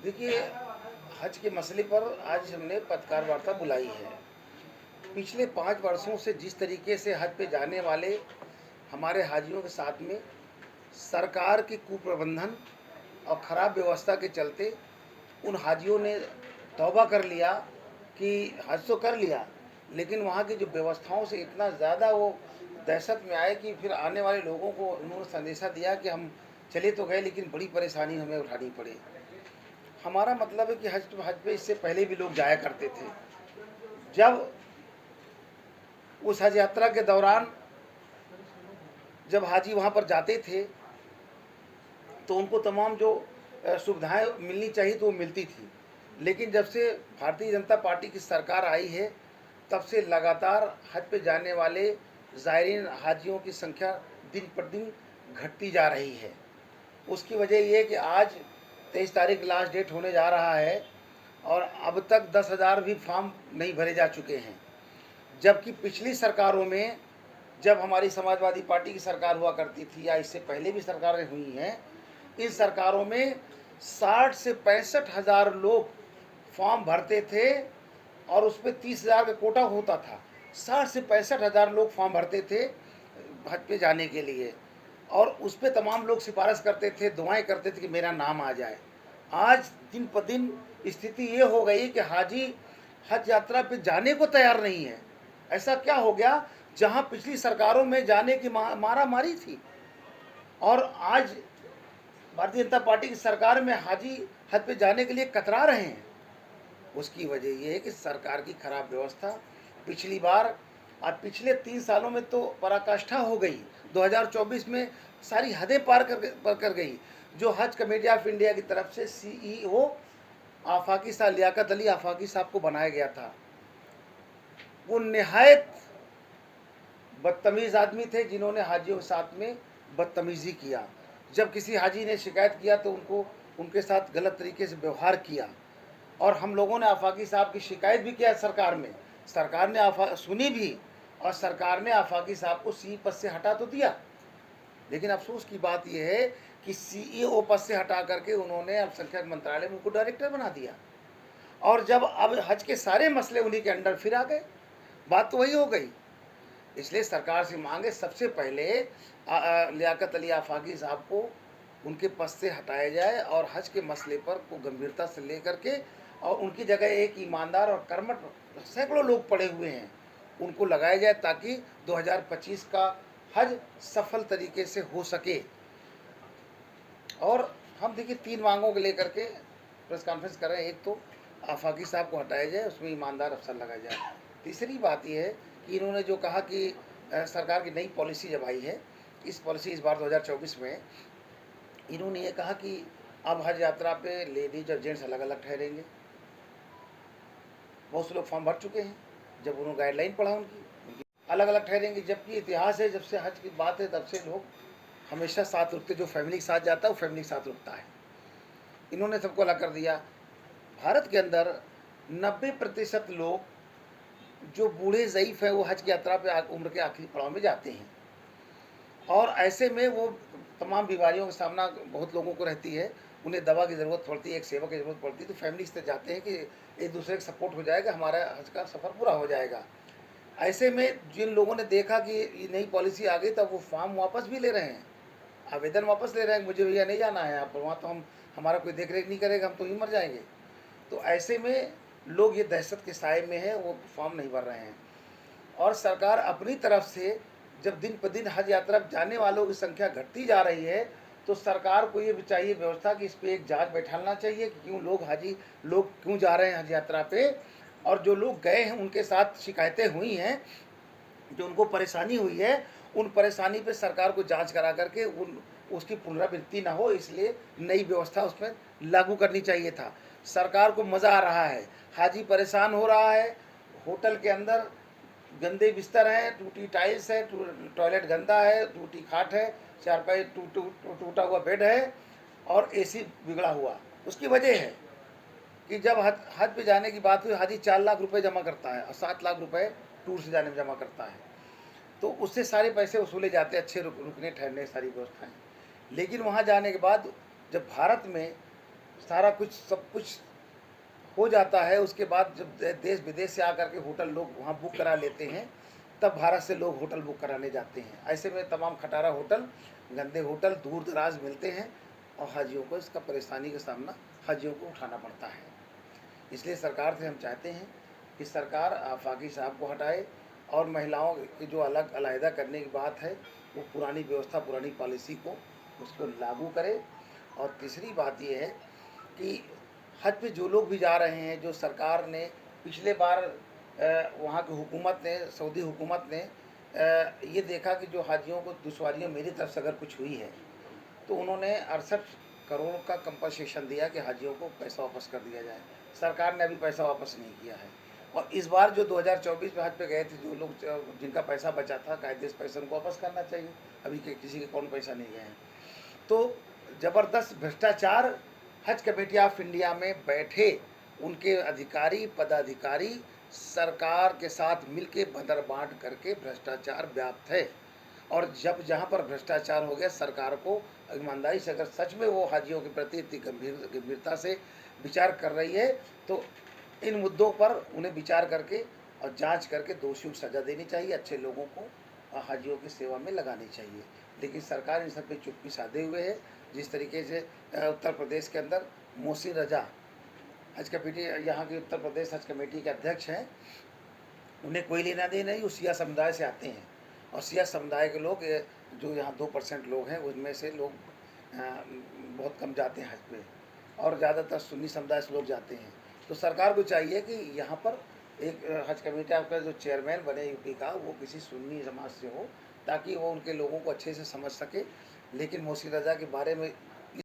देखिए, हज के मसले पर आज हमने पत्रकार वार्ता बुलाई है। पिछले 5 वर्षों से जिस तरीके से हज पे जाने वाले हमारे हाजियों के साथ में सरकार के कुप्रबंधन और ख़राब व्यवस्था के चलते उन हाजियों ने तौबा कर लिया कि हज तो कर लिया, लेकिन वहाँ की जो व्यवस्थाओं से इतना ज़्यादा वो दहशत में आए कि फिर आने वाले लोगों को उन्होंने संदेशा दिया कि हम चले तो गए लेकिन बड़ी परेशानी हमें उठानी पड़ी। हमारा मतलब है कि हज पे इससे पहले भी लोग जाया करते थे। जब उस हज यात्रा के दौरान जब हाजी वहाँ पर जाते थे तो उनको तमाम जो सुविधाएं मिलनी चाहिए तो वो मिलती थी, लेकिन जब से भारतीय जनता पार्टी की सरकार आई है तब से लगातार हज पे जाने वाले ज़ायरीन हाजियों की संख्या दिन पर दिन घटती जा रही है। उसकी वजह ये है कि आज 23 तारीख लास्ट डेट होने जा रहा है और अब तक 10,000 भी फॉर्म नहीं भरे जा चुके हैं, जबकि पिछली सरकारों में जब हमारी समाजवादी पार्टी की सरकार हुआ करती थी या इससे पहले भी सरकारें हुई हैं, इन सरकारों में 60 से 65,000 लोग फॉर्म भरते थे और उस पर 30,000 का कोटा होता था। 60 से 65,000 लोग फॉर्म भरते थे हज पे जाने के लिए और उस पर तमाम लोग सिफारिश करते थे, दुआएं करते थे कि मेरा नाम आ जाए। आज दिन पर दिन स्थिति ये हो गई कि हाजी हज यात्रा पे जाने को तैयार नहीं है। ऐसा क्या हो गया, जहां पिछली सरकारों में जाने की मारा मारी थी और आज भारतीय जनता पार्टी की सरकार में हाजी हज पे जाने के लिए कतरा रहे हैं। उसकी वजह यह है कि सरकार की खराब व्यवस्था पिछली बार और पिछले 3 सालों में तो पराकाष्ठा हो गई। 2024 में सारी हदें पार कर गई। जो हज कमेटी ऑफ इंडिया की तरफ से CEO आफाकी साहब लियाकत अली आफाकी साहब को बनाया गया था, वो निहायत बदतमीज़ आदमी थे जिन्होंने हाजियों के साथ में बदतमीज़ी किया। जब किसी हाजी ने शिकायत किया तो उनके साथ गलत तरीके से व्यवहार किया और हम लोगों ने आफाकी साहब की शिकायत भी किया सरकार में। सरकार ने सुनी भी और सरकार ने आफाकी साहब को CEO पद से हटा तो दिया, लेकिन अफसोस की बात यह है कि CEO पद से हटा करके उन्होंने अल्पसंख्यक मंत्रालय में उनको डायरेक्टर बना दिया और जब अब हज के सारे मसले उन्हीं के अंडर फिर आ गए। बात तो वही हो गई। इसलिए सरकार से मांगे सबसे पहले लियाकत अली आफाकी साहब को उनके पद से हटाया जाए और हज के मसले पर को गंभीरता से लेकर के और उनकी जगह एक ईमानदार और कर्मठ सैकड़ों लोग पड़े हुए हैं उनको लगाया जाए ताकि 2025 का हज सफल तरीके से हो सके। और हम देखिए 3 मांगों को लेकर के प्रेस कॉन्फ्रेंस कर रहे हैं। एक तो आफाकी साहब को हटाया जाए, उसमें ईमानदार अफसर लगाया जाए। तीसरी बात यह है कि इन्होंने जो कहा कि सरकार की नई पॉलिसी जब आई है, इस बार 2024 में इन्होंने ये कहा कि अब हज यात्रा पे लेडीज और जेंट्स अलग अलग ठहरेंगे। बहुत से लोग फॉर्म भर चुके हैं, जब उन्होंने गाइडलाइन पढ़ा उनकी अलग अलग ठहरेंगे, जबकि इतिहास है जब से हज की बात है तब से लोग हमेशा साथ रुकते। जो फैमिली के साथ जाता है वो फैमिली के साथ रुकता है। इन्होंने सबको अलग कर दिया। भारत के अंदर 90% लोग जो बूढ़े ज़ईफ़ हैं वो हज की यात्रा पे उम्र के आखिरी पड़ाव में जाते हैं और ऐसे में वो तमाम बीमारियों का सामना बहुत लोगों को रहती है। उन्हें दवा की ज़रूरत पड़ती है, एक सेवा की ज़रूरत पड़ती है, तो फैमिली से जाते हैं कि एक दूसरे का सपोर्ट हो जाएगा, हमारा हज का सफ़र पूरा हो जाएगा। ऐसे में जिन लोगों ने देखा कि ये नई पॉलिसी आ गई तब वो फॉर्म वापस भी ले रहे हैं, आवेदन वापस ले रहे हैं। मुझे भैया नहीं जाना है यहाँ पर, वहाँ तो हमारा कोई देख रेख नहीं करेगा, हम तो ही मर जाएंगे। तो ऐसे में लोग ये दहशत के साए में है, वो फॉर्म नहीं भर रहे हैं और सरकार अपनी तरफ से जब दिन पर दिन हज यात्रा जाने वालों की संख्या घटती जा रही है तो सरकार को ये भी चाहिए व्यवस्था कि इस पर एक जांच बैठाना चाहिए कि क्यों लोग क्यों जा रहे हैं हज यात्रा पे, और जो लोग गए हैं उनके साथ शिकायतें हुई हैं, जो उनको परेशानी हुई है, उन परेशानी पे सरकार को जांच करा करके उसकी पुनरावृत्ति ना हो, इसलिए नई व्यवस्था उसमें लागू करनी चाहिए था। सरकार को मज़ा आ रहा है, हाजी परेशान हो रहा है। होटल के अंदर गंदे बिस्तर हैं, टूटी टाइल्स है, टॉयलेट गंदा है, टूटी खाट है, चारपाई टूटा हुआ बेड है और AC बिगड़ा हुआ। उसकी वजह है कि जब हज पे जाने की बात हुई, हाजी 4 लाख रुपए जमा करता है और 7 लाख रुपए टूर से जाने में जमा करता है, तो उससे सारे पैसे वसूले जाते हैं, अच्छे रुकने ठहरने सारी व्यवस्थाएं। लेकिन वहाँ जाने के बाद जब भारत में सारा कुछ सब कुछ हो जाता है। उसके बाद जब देश विदेश से आकर के होटल लोग वहाँ बुक करा लेते हैं, तब भारत से लोग होटल बुक कराने जाते हैं। ऐसे में तमाम खटारा होटल, गंदे होटल दूर दराज मिलते हैं और हाजियों को इसका परेशानी का सामना हाजियों को उठाना पड़ता है। इसलिए सरकार से हम चाहते हैं कि सरकार आफाकी साहब को हटाए और महिलाओं की जो अलग अलहदा करने की बात है, वो पुरानी व्यवस्था, पुरानी पॉलिसी को उसको लागू करे। और तीसरी बात ये है कि हज पे जो लोग भी जा रहे हैं, जो सरकार ने पिछले बार वहाँ की हुकूमत ने, सऊदी हुकूमत ने ये देखा कि जो हाजियों को दुश्वारियाँ मेरी तरफ से अगर कुछ हुई है, तो उन्होंने 68 करोड़ का कंपनसेशन दिया कि हाजियों को पैसा वापस कर दिया जाए। सरकार ने अभी पैसा वापस नहीं किया है। और इस बार जो 2024 में हज पे गए थे, जो लोग जिनका पैसा बचा था, कायदे से पैसा उनको वापस करना चाहिए। अभी किसी के कौन पैसा नहीं गए हैं। तो ज़बरदस्त भ्रष्टाचार हज कमेटी ऑफ इंडिया में बैठे उनके अधिकारी पदाधिकारी सरकार के साथ मिलके बदर बांट करके भ्रष्टाचार व्याप्त है। और जब जहाँ पर भ्रष्टाचार हो गया, सरकार को ईमानदारी से अगर सच में वो हाजियों के प्रति इतनी गंभीरता से विचार कर रही है, तो इन मुद्दों पर उन्हें विचार करके और जांच करके दोषियों को सज़ा देनी चाहिए, अच्छे लोगों को हाजियों की सेवा में लगानी चाहिए। लेकिन सरकार इन सब पे चुप्पी साधे हुए है। जिस तरीके से उत्तर प्रदेश के अंदर मोहसिन रजा हज कमेटी, यहाँ की उत्तर प्रदेश हज कमेटी के अध्यक्ष हैं, उन्हें कोई लेना देना नहीं। वो सिया समुदाय से आते हैं और सिया समुदाय के लोग, जो यहाँ 2% लोग हैं, उनमें से लोग बहुत कम जाते हैं हज पे, और ज़्यादातर सुन्नी समुदाय से लोग जाते हैं। तो सरकार को चाहिए कि यहाँ पर एक हज कमेटी का जो चेयरमैन बने यूपी का, वो किसी सुन्नी समाज से हो, ताकि वो उनके लोगों को अच्छे से समझ सके। लेकिन मोहसिन रजा के बारे में